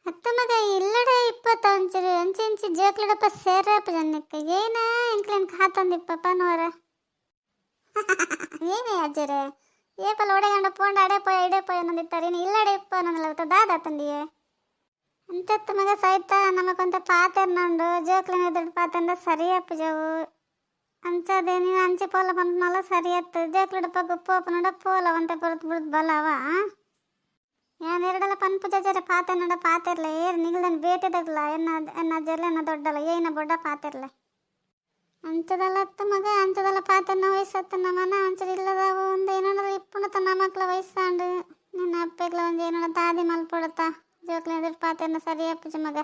ಅತ್ತ ಮಗ ಇಲ್ಲಡೆ ಇಪ್ಪತ್ತೊಂಚರು ಅಂಚಿ ಜೋಕ್ಲಡಪ್ಪ ಸೇರಪ್ಪ ಜನಕ್ಕೆ ಏನ ಎಂಕ್ಲೇನ್ ಕಾತಂದಿಪ್ಪಪ್ಪ ನೋರ ಏನೇ ಅಜ್ಜರೆ ಏಪಲ್ಲ ಒಡೆಗಂಡ ಪೋಂಡ ಅಡೆಪೋಯ ಇಡೆಪೋಯ ಅನ್ನೋದಿತ್ತಾರೆ ಇಲ್ಲಡೆ ಇಪ್ಪ ಅನ್ನೋದಿಲ್ಲ ದಾದ ತಂದಿಯೇ ಅಂತತ್ತು ಮಗ ಸಹಿತ ನಮಗೊಂತ ಪಾತೆರ್ನಂಡು ಜೋಕ್ಲೇನ ದೊಡ್ಡ ಪಾತೆಂದ ಸರಿಯಪ್ಪ ಜವು ಅಂಚದೆ ನೀನು ಅಂಚೆ ಪೋಲ ಬಂದ್ನಲ್ಲ ಸರಿಯತ್ತು ಜೋಕ್ಲಡಪ್ಪ ಗುಪ್ಪೋಪನಡ ಪೋಲವಂತ ಬರುತ್ತ ಬಿಡುದು ಬಲವ ಯಾನ್ ಎರಡಲ್ಲ ಪನ್ಪು ಜಜರೆ ಪಾತೆನಡ ಪಾತೆರ್ಲೆ ಏರ್ ನಿಗದನ್ ಬೇಟೆದಗ್ಲ ಎನ್ನ ಜರ್ಲೆ ಎನ್ನ ದೊಡ್ಡಲ್ಲ ಏನ ಬೊಡ್ಡ ಪಾತೆರ್ಲೆ ಅಂಚದಲ್ಲ ಅತ್ತ ಮಗ ಅಂಚದಲ್ಲ ಪಾತೆರ್ನ ವಯಸ್ಸತ್ತ ನಮ್ಮನ ಅಂಚದ ಇಲ್ಲದವು ಒಂದು ಏನಾದ್ರು ಇಪ್ಪುಣತ ನಮ್ಮಕ್ಳ ವಯಸ್ಸಾಂಡು ನಿನ್ನ ಅಪ್ಪೆಗ್ಲ ಒಂದು ಏನಾರ ದಾದಿ ಮಲ್ಪೊಡತ್ತ ಜೋಕ್ಲೆ ಎದುರು ಪಾತೆರ್ನ ಸರಿಯಪ್ಪ ಮಗ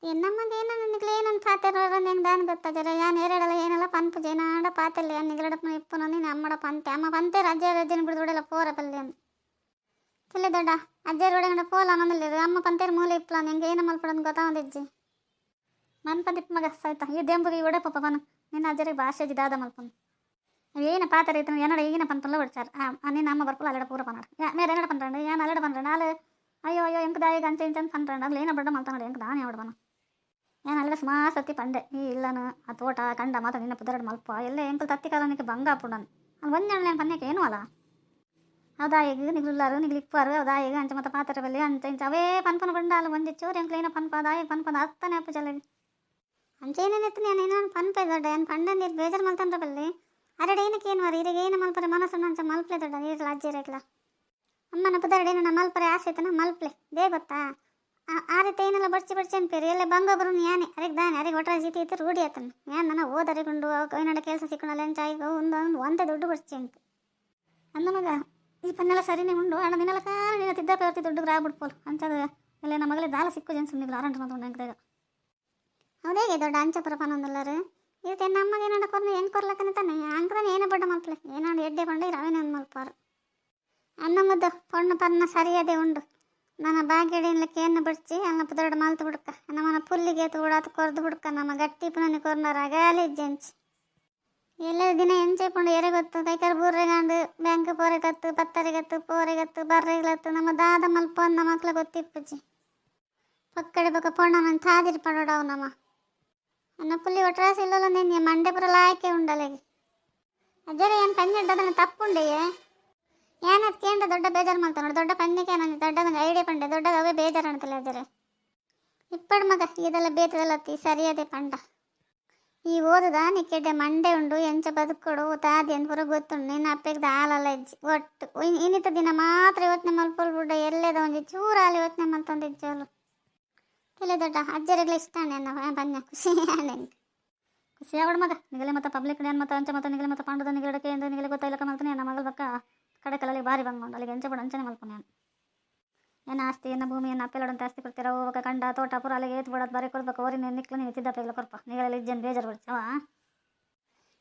ಎನ್ನಮ್ಮಗ ಏನೋ ನಿನಗ್ಲೆ ಏನೊಂದು ಪಾತೆರ್ ಹೆಂಗೆ ದಾನ್ ಗೊತ್ತಾಜರ ಯಾನ್ ಎರಡಲ್ಲ ಏನಲ್ಲ ಪನ್ಪು ಜೇನಾಡ ಪಾತೆರ್ಲೆ ನಿಗಲಡಪ್ಪನ ಇಪ್ಪುನ ನೀನು ಅಮ್ಮಡ ಪಂತೆ ಅಮ್ಮ ಪಂತೆ ರಜ್ಜನ ಬಿಡುದೊಡೆಲ್ಲ ಪೋರ ಪಲ್ಲೆ ಅಂತ ತಲೆ ದೊಡ್ಡ ಅಜ್ಜರ ಒಳಗಡೆ ಪೋಲ ಅನ್ನೋದಿಲ್ಲ ಅಮ್ಮ ಪಂತೇರು ಮೂಲೆ ಇಪ್ಪಲ ನಿಂಗೆ ಏನು ಮಲ್ಪಡೋದು ಗೊತ್ತಾವಂದಿಜ್ಜಿ ಮನ್ಪಂದಿಪ್ಪ ಮಗ ಸಾಯ್ತಾ ಈ ದೆಂಬುಗೆ ಒಡೆ ಪಪ್ಪನ ನಿನ್ನ ಅಜ್ಜರಿಗೆ ಭಾಷೆಜಿ ದಾದ ಮಲ್ಪನ ಏನು ಪಾತ್ರ ಐತನ ಏನಡ ಈಗಿನ ಪನ್ಪಲ್ಲ ಹೊಡ್ಚಾರ ನಿನ್ನ ಅಮ್ಮ ಬರ್ಪಲ್ಲ ಅಲ್ಲಡ ಪೂರ ಪನಾಡ ಮೇರೆ ಏನಡ ಪನ್ರಂಡು ಏನು ಅಲ್ಲಡ ಪನ್ರಂಡು ನಾಳೆ ಅಯ್ಯೋ ಅಯ್ಯೋ ಎಂಕ ದಾಯಿಗೆ ಅಂಚೆ ಇಂಚಂತ ಪನ್ರಂಡು ಅಲ್ಲಿ ಏನೋ ಬಡ್ಡ ಮಲ್ತಾನಡಿ ಎಂಕ ದಾನಿ ಹೊಡ್ಬನ ಏನು ಅಲ್ಲಡ ಸುಮಾರು ಸತಿ ಪಂಡೆ ಈ ಇಲ್ಲನು ಆ ತೋಟ ಕಂಡ ಮಾತ ನಿನ್ನ ಪುದರಡು ಮಲ್ಪ ಎಲ್ಲೇ ಎಂಕಲ್ ತತ್ತಿ ಕಾಲನಿಕ್ಕೆ ಭಂಗ ಪುಡನ್ ಅಲ್ಲಿ ಒಂಜಾಣ ಪನ್ಯಕ್ಕೆ ಏನು ಅಲ್ಲ ಅದಾಯಿಗೆ ನಿಗ್ಲಾರು ನಿಗ್ಲಿಕ್ಪಾರು ಅದಾಯಿಗೆ ಅಂಚ ಮತ್ತು ಪಾತ್ರ ಬಲ್ಲಿ ಅಂಚ ಇಂಚ ಅವೇ ಪನ್ಪನ ಬಂಡಾಲು ಒಂಜಿ ಚೂರು ಎಂಕ್ಲೇನ ಪನ್ಪ ಅದಾಯಿಗೆ ಪನ್ಪದ ಹತ್ತನೇ ಅಪ್ಪ ಜಲಗಿ ಅಂಚೇನೇನೆತ್ತು ನಾನು ಏನೋ ಪನ್ಪ ದೊಡ್ಡ ಏನು ಪಂಡಂದಿರು ಬೇಜಾರು ಮಲ್ತಂದ್ರ ಬಲ್ಲಿ ಅರಡೆ ಏನಕ್ಕೆ ಏನು ಮಾರಿ ಇರಿಗೆ ಏನು ಮಲ್ಪರೆ ಮನಸ್ಸು ಅಂಚ ಮಲ್ಪಲೆ ದೊಡ್ಡ ನೀರ್ಲ ಅಜ್ಜಿರಕ್ಲ ಅಮ್ಮನ ಪುದರಡೇನು ನಾ ಮಲ್ಪರೆ ಆಸೆ ಆಯ್ತನ ಮಲ್ಪಲೆ ದೇ ಗೊತ್ತಾ ಆ ರೀತಿ ಏನೆಲ್ಲ ಬಡ್ಸಿ ಅನ್ಪೇರಿ ಎಲ್ಲ ಬಂಗೊಬ್ರು ಯಾನೆ ಅರೆಗೆ ದಾನೆ ಅರೆಗೆ ಒಟ್ರ ಜೀತಿ ಇತ್ತು ರೂಢಿ ಆತನ ಯಾನ್ ನನ್ನ ಓದರಿಗುಂಡು ಏನಡ ಕೆಲಸ ಸಿಕ್ಕೊಂಡಲ್ಲ ಎಂಚಾಯಿಗೆ ಒಂದೇ ದುಡ್ಡು ಬಡ್ಸಿ ಅಂಕ ಅಂದ ಮಗ ಈ ಪನ್ನೆಲ್ಲ ಸರಿನೇ ಉಂಡು ಅಣ್ಣ ನಿನ್ನೆಲ್ಲ ಕಾಲ ತಿದ್ದ ದುಡ್ಡು ರಾಬಿಡ್ಪೋಲು ಅಂಚದ ಎಲ್ಲ ನಮ್ಮ ಮಗಳೇ ದಾಲ ಸಿಕ್ಕು ಜನ ಸುಮ್ಮನೆ ಆರಂಟ ಮಾತು ಅಂಕದಾಗ ಹೌದೇಗೆ ದೊಡ್ಡ ಅಂಚಪುರ ಪನೊಂದಲ್ಲರು ಇವತ್ತು ನಮಗೆ ಏನಾಡ ಕೊರ್ನ ಹೆಂಗೆ ಕೊರ್ಲಕ್ಕನೆ ತಾನೆ ಅಂಕದಾನೆ ಏನೇ ಬಡ್ಡ ಮಲ್ಪಲೆ ಏನಾಡು ಎಡ್ಡೆ ಕೊಂಡೆ ರವೇನೆ ಒಂದು ಮಲ್ಪಾರು ಅನ್ನ ಮುದ್ದ ಪೊಣ್ಣ ಪನ್ನ ಸರಿಯದೇ ಉಂಡು ನನ್ನ ಬಾಗಿಡಿನ್ಲಕ್ಕೆ ಏನು ಬಿಡ್ಸಿ ಅನ್ನ ಪುದರಡು ಮಲ್ತು ಬಿಡ್ಕ ನಮ್ಮನ ಪುಲ್ಲಿಗೆ ತೂಡಾತು ಕೊರ್ದು ಬಿಡ್ಕ ನಮ್ಮ ಗಟ್ಟಿ ಪುನನಿ ಕೊರ್ನಾರ ಅಗಾಲಿ ಜಂಚ್ ಎಲ್ಲ ದಿನ ಎಂಚೆಕೊಂಡು ಎರೆ ಗೊತ್ತು ಕೈಕರ್ ಬೂರೆಗಂಡು ಬ್ಯಾಂಕ್ ಪೋರೆಗತ್ತು ಪತ್ತರಿಗತ್ತು ಪೋರೆಗತ್ತು ಬರ್ರೆಗಳತ್ತು ನಮ್ಮ ದಾದ ಮಲ್ಪ ನಮ್ಮ ಮಕ್ಳು ಗೊತ್ತಿಪ್ಪುಜಿ ಪಕ್ಕಡೆ ಬಕ್ಕ ಪೊಣ್ಣ ನನ್ನ ತಾದಿರಿ ಪಡೋಡವು ನಮ್ಮ ಅನ್ನ ಪುಲ್ಲಿ ಒಟ್ರಾಸಿ ಇಲ್ಲಲ್ಲ ನೆನ್ನೆ ಮಂಡೆ ಪುರ ಲಾಯ್ಕೆ ಉಂಡಲೆಗೆ ಅಜ್ಜರ ಏನು ಪಂಜಡ್ಡದನ್ನ ತಪ್ಪುಂಡೆಯೇ ಏನದು ಕೇಂದ್ರ ದೊಡ್ಡ ಬೇಜಾರು ಮಲ್ತ ನೋಡಿ ದೊಡ್ಡ ಪಂಜಕ್ಕೆ ನನಗೆ ದೊಡ್ಡದಂಗೆ ಐಡಿಯಾ ಪಂಡೆ ದೊಡ್ಡದ ಅವೇ ಬೇಜಾರು ಅಣ್ತಲ್ಲ ಅಜ್ಜರೆ ಇಪ್ಪಡು ಮಗ ಇದೆಲ್ಲ ಬೇತದಲ್ಲತ್ತಿ ಸರಿಯದೆ ಪಂಡ ಈ ಓದುದ ನಿಕ್ಕೆಡ್ಡೆ ಮಂಡೆ ಉಂಡು ಎಂಚ ಬದುಕೊಡು ತಾದಿ ಅಂತ ಪುರ ಗೊತ್ತುಂಡು ನಿನ್ನ ಅಪ್ಪೆಗ್ದ ಹಾಲಲ್ಲ ಇಜ್ಜಿ ಒಟ್ಟು ಇನ್ನಿತ ದಿನ ಮಾತ್ರ ಯೋಚನೆ ಮಲ್ಪೊಲ್ ಬಿಡ್ಡ ಎಲ್ಲೇದ ಒಂಜಿ ಚೂರು ಹಾಲು ಯೋಚನೆ ಮಲ್ತೊಂದಿಜ್ಜೋಲು ತಲೆ ದೊಡ್ಡ ಅಜ್ಜರಿಗ್ಲ ಇಷ್ಟ ಅಣ್ಣ ಬನ್ಯ ಖುಷಿ ಅಣ್ಣ ಖುಷಿ ಆಗೋಡು ಮಗ ನಿಗಲೆ ಮತ್ತು ಪಬ್ಲಿಕ್ ಏನು ಮತ್ತು ಅಂಚೆ ಮತ್ತು ನಿಗಲೆ ಮತ್ತು ಪಾಂಡದ ನಿಗಡಕ್ಕೆ ಎಂದು ನಿಗಲೆ ಗೊತ್ತಾಯಿಲ್ಲಕ ಮಲ್ತಾನೆ ನನ್ನ ಮಗಳ ಬಕ್ಕ ಕಡೆಕಲಲ್ಲಿ ಭಾರಿ ಬಂಗೊಂಡು ಅಲ್ಲಿಗೆ ಎಂಚೆ ಬಿಡು ಅಂಚನೆ ಮಲ್ಪನೆ ಏನು ಆಸ್ತಿ ಏನು ಭೂಮಿ ಏನು ಅಪ್ಪೆಲ್ಲೋಡಂತ ಆಸ್ತಿ ಕೊಡ್ತೀರ ಹೋಗ ಕಂಡ ತೋಟ ಪುರ ಅಲ್ಲಿಗೆ ಏತ್ ಬಿಡೋದು ಬರೀ ಕೊಡ್ಬೇಕು ಅವ್ರಿಗೆ ನಿಕ್ಲು ನೀವು ತಿದ್ದಪ್ಪೆಲ್ಲ ಕೊಡ್ಪ ನೀಗಳೆಲ್ಲ ಇಜ್ಜನ್ ಬೇಜಾರು ಬಿಡ್ಸವ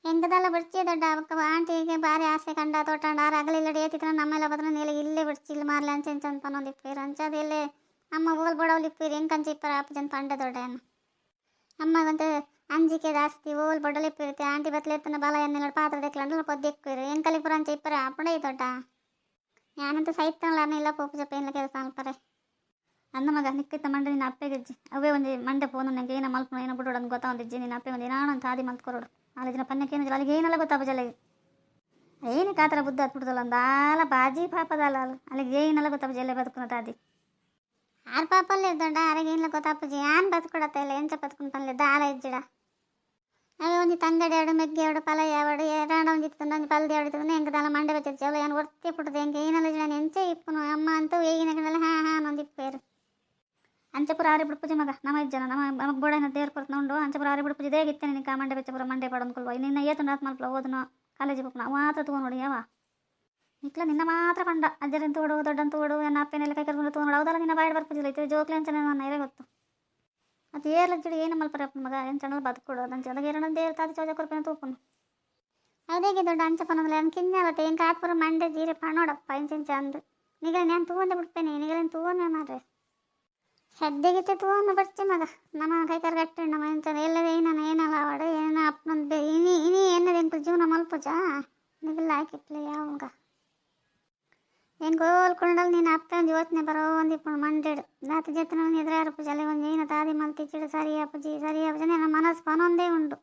ಹೆಂಗದಲ್ಲ ಬಿಡ್ಸಿ ದೊಡ್ಡ ಅವಕ್ಕ ಆಂಟಿಗೆ ಭಾರಿ ಆಸೆ ಕಂಡ ತೋಟ ಆರು ಅಗಲಿಲ್ಲಡಿ ಏತಿತ್ರ ನಮ್ಮೆಲ್ಲ ಬದ್ರೆ ನೀಲೆ ಇಲ್ಲೇ ಬಿಡ್ಸಿ ಇಲ್ಲಿ ಮಾರ್ಲಿ ಅಂಚೆ ಅಂಚೆ ಅಂತ ಅನ್ನೋದು ಇಪ್ಪೀರು ಅಂಚದು ಇಲ್ಲೇ ಅಮ್ಮ ಹೋಗಲ್ ಬಿಡೋಲ್ ಇಪ್ಪೀರು ಹೆಂಗೆ ಕಂಚಿ ಇಪ್ಪಾರ ಅಪ್ಪ ಜನ ಪಂಡೆ ದೊಡ್ಡ ಏನು ಅಮ್ಮಗಂತ ಅಂಜಿಕೆ ಜಾಸ್ತಿ ಓಲ್ ಬಡಲ್ ಇಪ್ಪಿರುತ್ತೆ ಆಂಟಿ ಬತ್ಲೆ ಎತ್ತನ ಬಲ ಎನ್ನೆಲ್ಲ ಪಾತ್ರ ದೇಕ್ಲಂಡ್ಲ ಕೊದ್ದು ಇಕ್ಕಿರು ಹೆಂಗೆ ಕಲಿಪುರ ಅಂಚೆ ಇಪ್ಪರ ಅಪ್ಪಡೆ ದೊಡ್ಡ ഞാനಂತ ಸೈತನಲ್ಲ ಇಲ್ಲ ಪೋಪು ಜಪ್ಪ ಏನಿಲ್ಲ ಕೆಲಸ ಅನ್ಪರೆ ಅಂದ ಮಗ ನಿಕ್ಕಿತ್ತ ಮಂಡೆ ನಿನ್ನ ಅಪ್ಪೆಗಿಜ್ಜಿ ಅವೇ ಒಂದು ಮಂಡೆ ಫೋನು ನನಗೆ ಏನೋ ಮಲ್ಪ ಏನೋ ಬಿಡೋಡು ಅಂತ ಗೊತ್ತಾವಂದಿಜ್ಜಿ ನಿನ್ನ ಅಪ್ಪೆ ಒಂದು ಏನಾಣ ಅಂತ ಆದಿ ಮಲ್ತ್ಕೊರೋಡು ನಾಳೆ ದಿನ ಪನ್ನಕ್ಕೆ ಏನು ಅಲ್ಲಿಗೆ ಏನೆಲ್ಲ ಗೊತ್ತಾಪ ಜಲ್ಲಿಗೆ ಏನಕ್ಕೆ ಆ ಥರ ಬುದ್ಧ ಹತ್ಬಿಡ್ದಲ್ಲ ಒಂದು ಆಲ ಬಾಜಿ ಪಾಪದಲ್ಲ ಅಲ್ಲಿಗೆ ಏನೆಲ್ಲ ಗೊತ್ತಾಪ ಜಲ್ಲೆ ಬದುಕುನ ತಾದಿ ಆರು ಪಾಪಲ್ಲೇ ದೊಡ್ಡ ಆರಿಗೆ ಏನಿಲ್ಲ ಗೊತ್ತಾಪಜಿ ಯಾನ್ ಬದುಕೊಡತ್ತ ಇಲ್ಲ ಎಂಚ ಬದುಕೊಂಡು ಪನ್ಲೆ ದಾಲ ಇಜ್ಜಿಡ ಅವೇ ಒಂದು ತಂಗಡಿ ಎರಡು ಮೆಗ್ಗೆ ಎರಡು ಪಲ ಯಾವಡು ಎರಡ ಒಂದಿತ್ತು ಒಂದು ಪಲ್ದಿ ಎರಡು ಹೆಂಗೆ ದಾಲ ಮಂಡೆ ಬಚ್ಚಿ ಅವ ಏನು ಒರ್ತಿ ಬಿಟ್ಟದು ಹೆಂಗೆ ಏನೆಲ್ಲ ನಾನು ಎಂಚೆ ಇಪ್ಪನು ಅಮ್ಮ ಅಂತೂ ಈಗಿನ ಕಡೆಲ್ಲ ಹಾಂ ಒಂದಿಪ್ಪೇರು ಅಂಚಪುರ ಆರಿ ಬಿಡ್ಪುಜಿ ಮಗ ನಮ್ಮ ಇಜ್ಜನ ನಮ್ಮ ಗೋಡೆನ ದೇವ್ರು ಕೊಡ್ತು ನೋಡು ಅಂಚಪುರ ಆರಿ ಬಿಡ್ಪುಜಿ ದೇಗಿತ್ತೇನೆ ನಿಂಕ ಮಂಡೆ ಬೆಚ್ಚಪುರ ಮಂಡೆ ಪಡೋನ್ಕೊಲ್ವ ನಿನ್ನ ಏತು ರಾತ್ ಮಲ್ಪಲ ಓದನು ಕಾಲೇಜ್ ಬುಕ್ ನಾವು ಮಾತ್ರ ತಗೊಂಡು ನೋಡಿ ಯಾವ ನಿಕ್ಲ ನಿನ್ನ ಮಾತ್ರ ಪಂಡ ಅಜ್ಜರಂತ ಓಡು ದೊಡ್ಡಂತ ಓಡು ನನ್ನ ಅಪ್ಪನೆಲ್ಲ ಕೈ ಕರ್ಕೊಂಡು ತಗೊಂಡು ಹೌದಲ್ಲ ನಿನ್ನ ಬಾಯಿ ಬರ್ಪುಜಿಲ್ಲ ಐತೆ ಜೋಕ್ಲಿ ಅಂಚನೆ ನನ್ನ ಇರೇ ಗೊತ್ತು ಮತ್ತು ಏರ್ಲಜ್ಜಡಿ ಏನು ಮಲ್ಪರ ಅಪ್ಪ ಮಗ ಏನು ಚೆನ್ನಲ್ಲ ಬದುಕೊಡು ಅದಂಚೆ ಅದಾಗ ಏರಣ ದೇವ್ರು ತಾತಿ ಚೌಜ ಕೊರ್ಪೇನ ತೂಪನು ಅದೇಗೆ ದೊಡ್ಡ ಅಂಚಪನಲ್ಲ ಏನು ಕಿನ್ನಲತ್ತೆ ಏನು ಕಾತ್ಪುರ ಮಂಡೆ ಜೀರೆ ಪಣೋಡಪ್ಪ ಇಂಚೆ ಅಂದು ನಿಗಲ ನಾನು ತೂವಂದೆ ಬಿಡ್ತೇನೆ ನಿಗಲೇನು ತೂವನೆ ಮಾರ್ರೆ ಸದ್ಯಗಿತ್ತೆ ತೂವನ್ನು ಬರ್ತಿ ಮಗ ನಮ್ಮ ಕೈಕರ್ ಗಟ್ಟಿ ನಮ್ಮ ಇಂಚ ಎಲ್ಲದ ಏನಲ್ಲ ಆವಾಡು ಏನೋ ಅಪ್ಪನೊಂದು ಇನಿ ಏನದ ಎಂತ ಜೀವನ ಮಲ್ಪುಜ ನಿಗಲ್ಲ ಹಾಕಿಟ್ಲೆ ಯಾವಾಗ ಏನು ಗೋಲ್ಕೊಂಡಲ್ಲಿ ನೀನು ಅಪ್ಪ ಒಂದು ಯೋಚನೆ ಬರೋ ಒಂದು ఇప్పుడు ಮಂಡೇಡು దాత చేతన ఎదురారు పూజలు ಒಂದು ಏನು ತಾದಿ ಮಲ್ತಿಚ್ಚಿಡು ಸರಿಯಾ ಪೂಜಿ ಸರಿಯಾ ಪೂಜೆ ನನ್ನ ಮನಸ್ಸು ಪನೊಂದೇ ಉಂಡು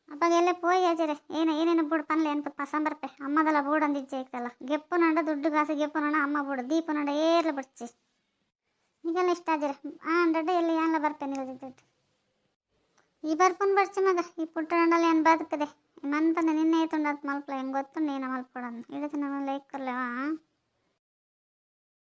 ಅಪ್ಪಗೆಲ್ಲ పోయి అజరే ఏనేను బూడు పనులు ఎనుపు పసంబరపే అమ్మదల బూడు అందించే ఇక్కల గెప్పునండ దుడ్డు కాసి గెప్పునండ అమ్మ బూడు దీపనండ ఏర్లు పడిచి ಈಗೆಲ್ಲ ಇಷ್ಟ ಅಜರೆ ಅಂಡಡ್ಡೆ ಎಲ್ಲಿ ಏನೆಲ್ಲ ಬರ್ಪೆ ನಿಲ್ದಿದ್ದು ಈ ಬರ್ಪನ್ ಬರ್ಚಿ ಮಗ ಈ ಪುಟ್ಟಂಡಲ್ಲಿ ಏನು ಬದುಕದೆ ಮನ್ಪಂದೆ ನಿನ್ನೆ ತುಂಡತ್ ಮಲ್ಪಲ ಹೆಂಗೆ ಗೊತ್ತು ನೀನು ಮಲ್ಕೊಡೋದು ಇಡೀ ನಾನು ಲೈಕ್ ಕೊರ್ಲೇವಾ